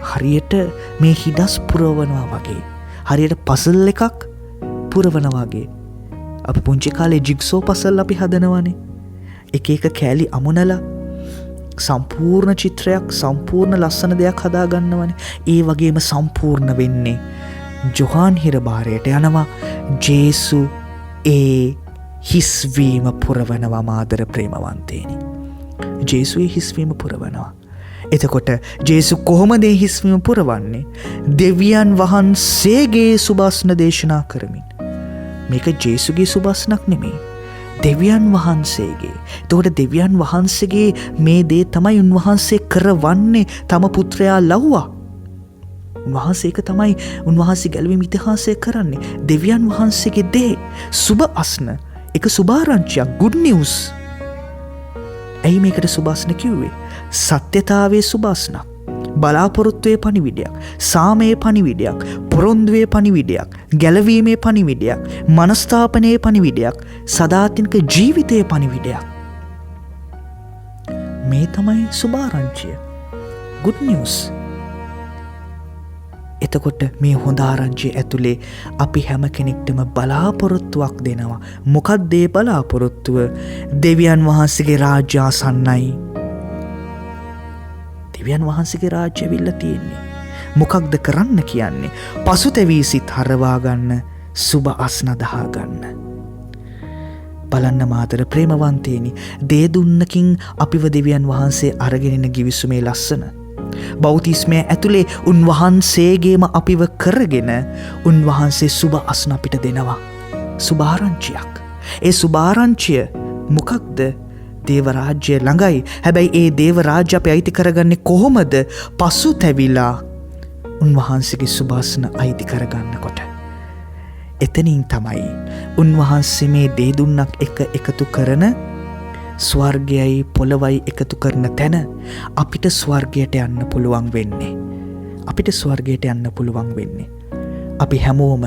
හරියට මේ හිඩස් පුරවනවා වගේ. හරියට පසල් එකක් පුරවනවා වගේ. අපි පුංචි කාලේ ජිග්සෝ පසල් අපි හදනවනේ. එක එක කෑලි අමුණලා සම්පූර්ණ චිත්‍රයක්, සම්පූර්ණ ලස්සන දෙයක් හදා ගන්නවනේ. ඒ වගේම සම්පූර්ණ වෙන්නේ ජොහාන් හිරබාරයට යනවා. ජේසු ඒ හිස්වීම පුරවනවා මාදර ප්‍රේමවන්තේනි. ජේසු ඒ හිස්වීම පුරවනවා. එතකොට ජේසු කොහොමද ඒ හිස්වීම පුරවන්නේ? දෙවියන් වහන්සේගේ සුභාසන දේශනා කරමින්. මේක ජේසුගේ සුභාසනක් නෙමෙයි. දෙවියන් වහන්සේගේ. එතකොට දෙවියන් වහන්සේගේ මේ දේ තමයි උන්වහන්සේ කරවන්නේ. තම පුත්‍රයා ලව්වා. උන්වහන්සේ ඒක තමයි උන්වහන්සේ ගැලවීම ඉතිහාසය කරන්නේ. දෙවියන් වහන්සේගේ දේ සුබ අස්න. ඒක සුභාරංචියක්, good news. ඇයි මේකට සුභාසන කිව්වේ? සත්‍යතාවයේ සුභාසනක්, බලාපොරොත්තුවේ පණිවිඩයක්, සාමයේ පණිවිඩයක්, පොරොන්දුවේ පණිවිඩයක්, ගැලවීමේ පණිවිඩයක්, මනස්ථාපනයේ පණිවිඩයක්, සදාතනික ජීවිතයේ පණිවිඩයක්. මේ තමයි සුභාරංචිය, good news. එතකොට මේ හොඳ ආරංචිය ඇතුලේ අපි හැම කෙනෙක්ටම බලාපොරොත්තුවක් දෙනවා. මොකක්ද ඒ බලාපොරොත්තුව? දෙවියන් වහන්සේගේ රාජ්‍ය ආසන්නයි. දෙවියන් වහන්සේගේ රාජ්‍ය විල්ල තියෙන්නේ. මොකක්ද කරන්න කියන්නේ? පසුතැවී සිත් හරවා ගන්න සුබ අස්න දහගන්න. බලන්න මාතර ප්‍රේමවන්තේනි, දේදුන්නකින් අපිව දෙවියන් වහන්සේ අරගෙනෙන ගිවිසුමේ ලස්සන. බෞතිස්මය ඇතුළේ උන්වහන්සේගේම අපිව කරගෙන උන්වහන්සේ සුබ අස්න අපිට දෙනවා. සුභාරංචියක්. ඒ සුභාරංචිය මොකක්ද? දේවරාජ්‍ය ළඟයි. හැබැයි ඒ දේවරාජ්‍ය අපි අයිති කරගන්නේ කොහොමද? පසු තැවිලා උන්වහන්සේගේ සුභාසන අයිති කරගන්නකොට. එතනින් තමයි උන්වහන්සේ මේ දේදුන්නක් එක එකතු කරන ස්වර්ගයයි පොළොවයි එකතු කරන තැන අපිට ස්වර්ගයට යන්න පුළුවන් වෙන්නේ. අපිට ස්වර්ගයට යන්න පුළුවන් වෙන්නේ. අපි හැමෝම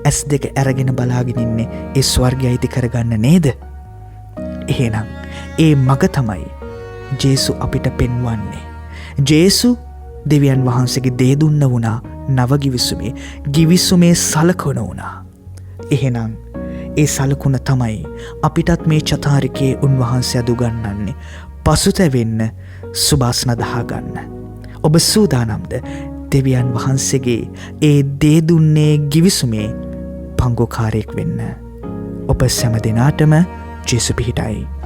ඇස් දෙක ඇරගෙන බලාගෙන ඉන්නේ ඒ ස්වර්ගය අයිති කරගන්න නේද? එහෙනම් ඒ මග තමයි ජේසු අපිට පෙන්වන්නේ. ජේසු දෙවියන් වහන්සේගේ දේදුන්න වුණා නව ගිවිසුමේ. ගිවිසුමේ සලකුණ වුණා. එහෙනම් ඒ සලකුණ තමයි අපිටත් මේ චතාරිකයේ උන්වහන්සේ අදුගන්නන්නේ. පසුතැවෙන්න, සුභාසන දහගන්න. ඔබ සූදානම්ද දෙවියන් වහන්සේගේ ඒ දේදුන්නේ ගිවිසුමේ පංගුකාරයෙක් වෙන්න? ඔබ සැම දෙනාටම ජේසු පිහිටයි.